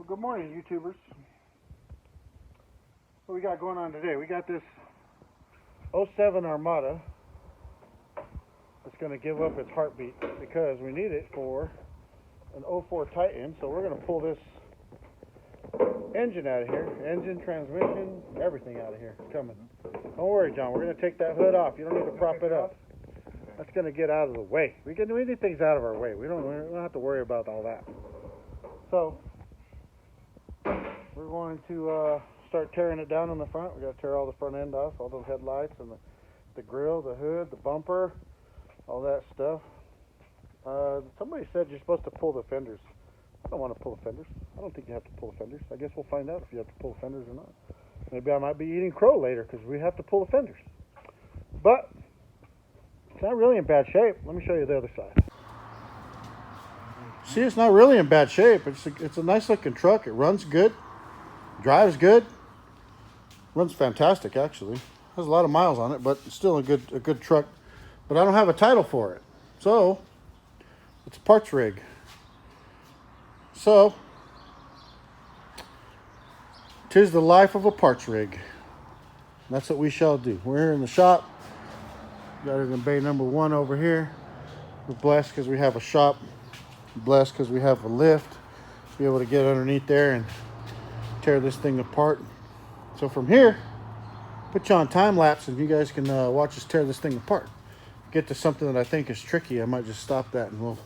Good morning, YouTubers. What we got going on today? We got this '07 Armada that's going to give up its heartbeat because we need it for an '04 Titan. So we're going to pull this engine out of here, engine, transmission, everything out of here. It's coming. Don't worry, John. We're going to take that hood off. You don't need to prop it up. That's going to get out of the way. We need things out of our way. We don't have to worry about all that. So we're going to start tearing it down in the front. We got to tear all the front end off, all those headlights and the grill, the hood, the bumper, all that stuff. Somebody said you're supposed to pull the fenders. I don't want to pull the fenders. I don't think you have to pull the fenders. I guess we'll find out if you have to pull the fenders or not. Maybe I might be eating crow later because we have to pull the fenders. But it's not really in bad shape. Let me show you the other side. See, it's not really in bad shape. It's a nice looking truck. It runs good, drives good, runs fantastic actually. Has a lot of miles on it, but it's still a good truck. But I don't have a title for it, so it's a parts rig. So 'tis the life of a parts rig. That's what we shall do. We're here in the shop. Got it in bay number 1 over here. We're blessed because we have a shop. We're blessed because we have a lift. Be able to get underneath there and tear this thing apart. So from here, put you on time lapse and you guys can watch us tear this thing apart. Get to something that I think is tricky. I might just stop that and we'll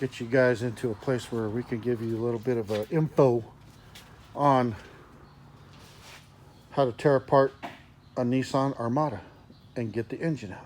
get you guys into a place where we can give you a little bit of info on how to tear apart a Nissan Armada and get the engine out.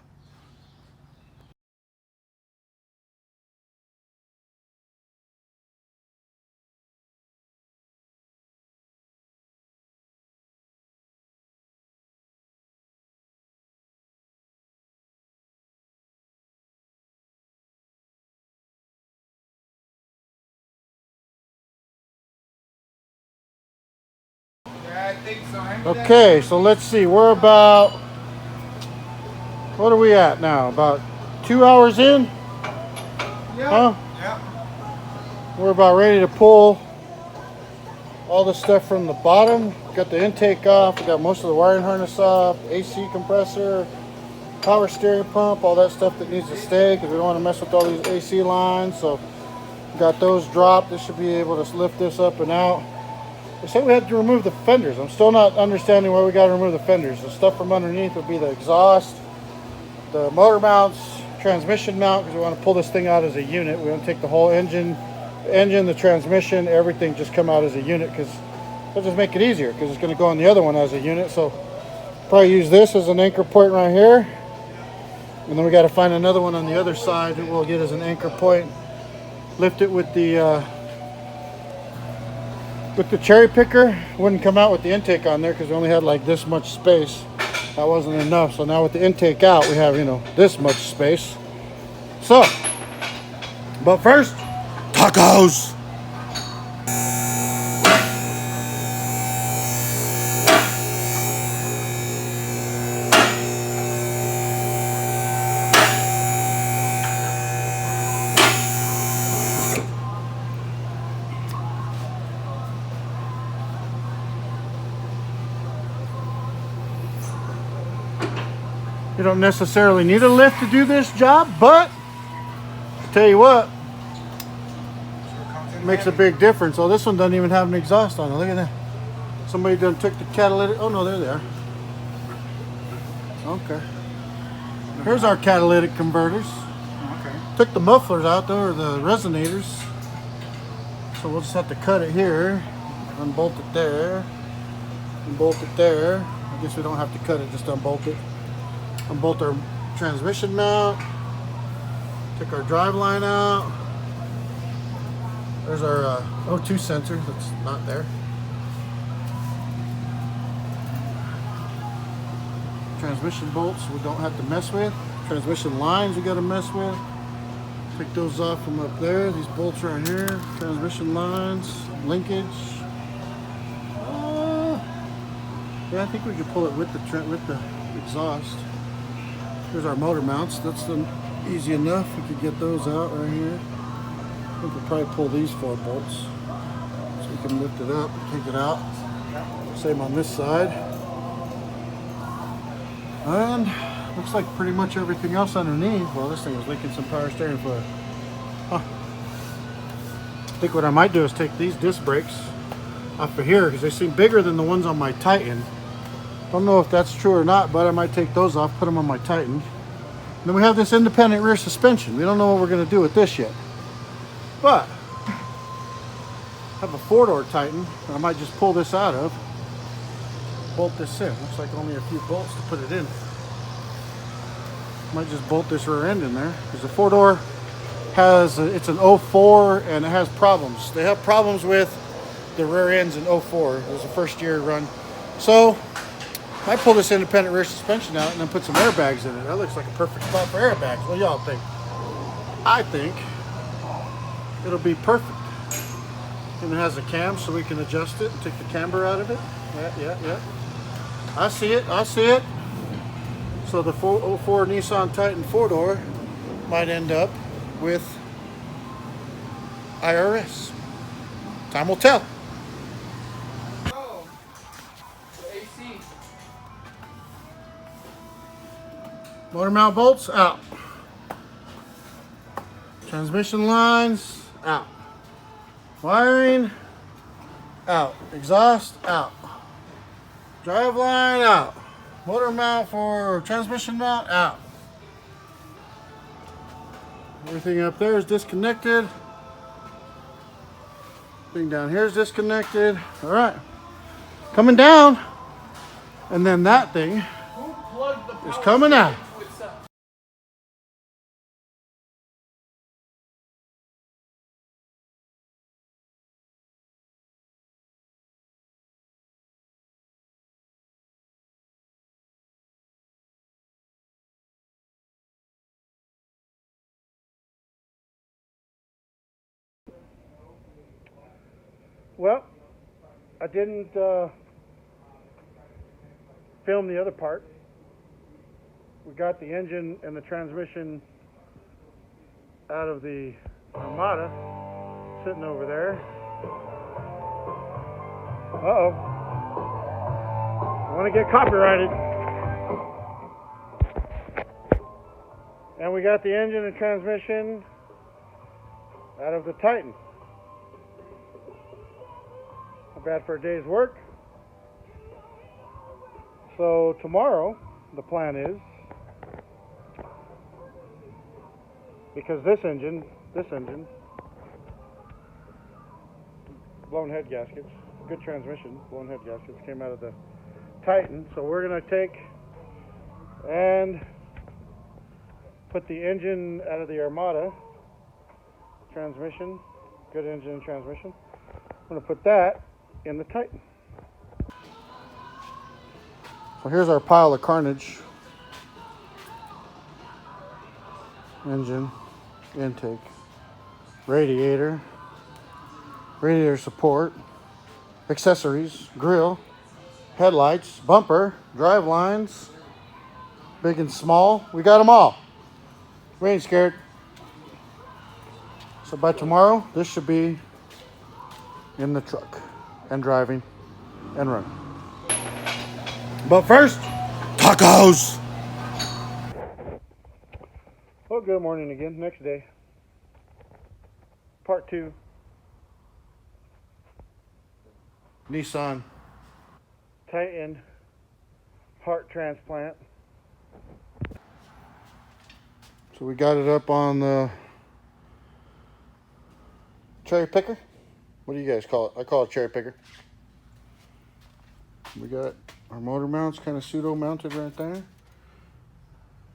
I think so. Okay, so let's see. We're about, what are we at now? About 2 hours in? Yep. Huh? Yep. We're about ready to pull all the stuff from the bottom. Got the intake off. We got most of the wiring harness off. AC compressor, power steering pump, all that stuff that needs to stay because we don't want to mess with all these AC lines. So got those dropped. This should be able to lift this up and out. They said we had to remove the fenders. I'm still not understanding why we got to remove the fenders. The stuff from underneath would be the exhaust, the motor mounts, transmission mount, because we want to pull this thing out as a unit. We want to take the whole engine, the transmission, everything just come out as a unit because it'll just make it easier because it's going to go on the other one as a unit. So probably use this as an anchor point right here. And then we got to find another one on the other side that we'll get as an anchor point. Lift it with the cherry picker. Wouldn't come out with the intake on there because we only had like this much space. That wasn't enough. So now with the intake out, we have, this much space. So, but first, tacos. You don't necessarily need a lift to do this job, but I'll tell you what, it makes a big difference. Oh, this one doesn't even have an exhaust on it. Look at that. Somebody done took the catalytic. Oh no, there they are. Okay. Here's our catalytic converters. Okay. Took the mufflers out though, or the resonators. So we'll just have to cut it here, unbolt it there, and bolt it there. I guess we don't have to cut it, just unbolt it. Unbolt our transmission mount. Take our drive line out. There's our O2 sensor that's not there. Transmission bolts we don't have to mess with. Transmission lines we got to mess with. Take those off from up there. These bolts right here. Transmission lines, linkage. Yeah, I think we could pull it with the exhaust. Here's our motor mounts. That's easy enough. We could get those out right here. We could probably pull these 4 bolts. So We can lift it up, take it out. Same on this side. And looks like pretty much everything else underneath. Well, this thing was leaking some power steering fluid. Huh. I think what I might do is take these disc brakes off of here because they seem bigger than the ones on my Titan. Don't know if that's true or not, but I might take those off, put them on my Titan. And then we have this independent rear suspension. We don't know what we're going to do with this yet. But I have a four-door Titan that I might just pull this out of. Bolt this in. Looks like only a few bolts to put it in. Might just bolt this rear end in there because the four-door has it's an 04 and it has problems. They have problems with the rear ends in 04. It was the first year run. So I pull this independent rear suspension out and then put some airbags in it. That looks like a perfect spot for airbags. What do y'all think? I think it'll be perfect. And it has a cam so we can adjust it and take the camber out of it. Yeah. I see it. So the 04 Nissan Titan 4-door might end up with IRS. Time will tell. Oh, the AC. Motor mount bolts out. Transmission lines out. Wiring out. Exhaust out. Drive line out. Motor mount for transmission mount out. Everything up there is disconnected. Thing down here is disconnected. All right. Coming down. And then that thing Who plugged the is power coming out. into itself? Well, I didn't film the other part. We got the engine and the transmission out of the Armada sitting over there. Uh-oh. I want to get copyrighted. And we got the engine and transmission out of the Titan. Not bad for a day's work. So tomorrow, the plan is, because this engine, blown head gaskets, good transmission, blown head gaskets came out of the Titan. So we're going to take and put the engine out of the Armada transmission, good engine and transmission. I'm going to put that in the Titan. So here's our pile of carnage. Engine, intake, radiator support, accessories, grill, headlights, bumper, drive lines, big and small. We got them all. We ain't scared. So by tomorrow, this should be in the truck and driving and running. But first, tacos. Well, good morning again. Next day. Part 2. Nissan Titan heart transplant. So we got it up on the cherry picker. What do you guys call it? I call it cherry picker. We got our motor mounts kind of pseudo mounted right there. So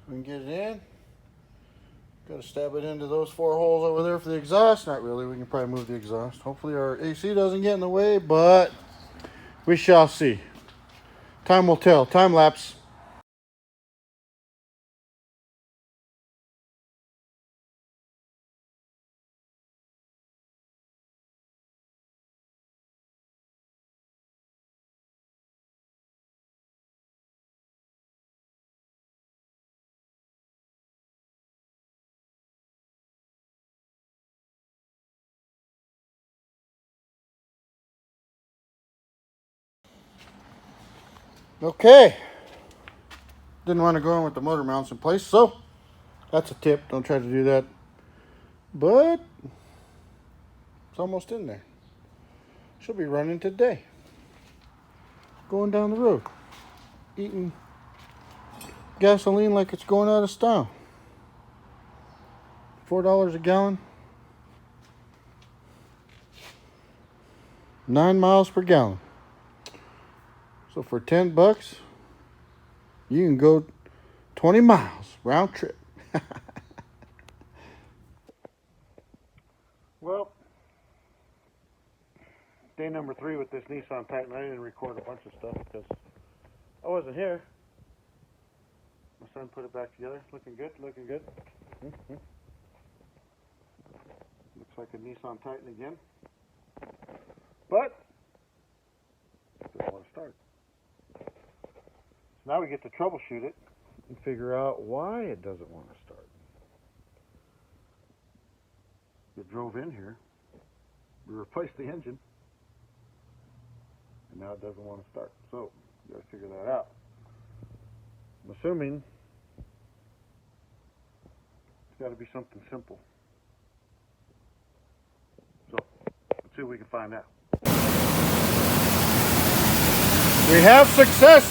we can get it in. Got to stab it into those 4 holes over there for the exhaust. Not really. We can probably move the exhaust. Hopefully our AC doesn't get in the way, but we shall see. Time will tell. Time lapse. Okay. Didn't want to go in with the motor mounts in place, so that's a tip. Don't try to do that. But it's almost in there. She'll be running today. Going down the road. Eating gasoline like it's going out of style. $4 a gallon. 9 miles per gallon. So for $10, you can go 20 miles round trip. Well, day number 3 with this Nissan Titan. I didn't record a bunch of stuff because I wasn't here. My son put it back together. Looking good, looking good. Mm-hmm. Looks like a Nissan Titan again. But it doesn't want to start. So now we get to troubleshoot it and figure out why it doesn't want to start. It drove in here, we replaced the engine, and now it doesn't want to start. So you gotta figure that out. I'm assuming it's got to be something simple. So let's see if we can find out. We have success.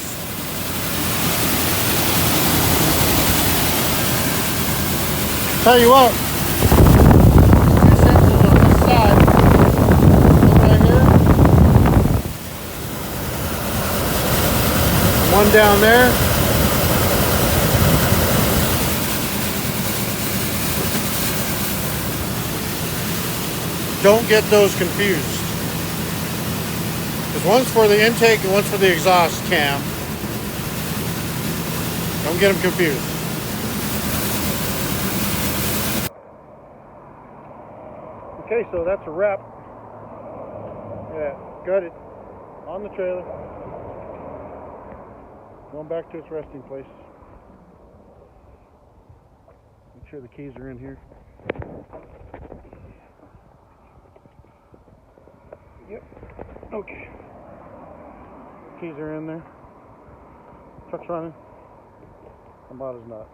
Tell you what. One down there. Don't get those confused. Because one's for the intake and one's for the exhaust cam. Don't get them confused. Okay, so that's a wrap. Yeah, got it on the trailer. Going back to its resting place. Make sure the keys are in here. Yep. Okay. Keys are in there. Truck's running. Armada's not.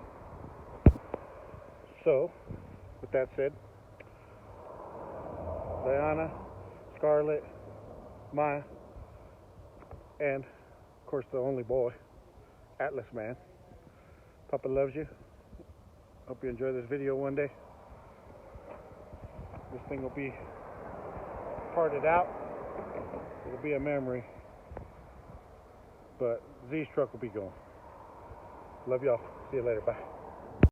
So, with that said, Diana, Scarlett, Maya, and of course the only boy, Atlas Man. Papa loves you. Hope you enjoy this video one day. This thing will be parted out. It'll be a memory. But Z's truck will be gone. Love y'all. See you later. Bye.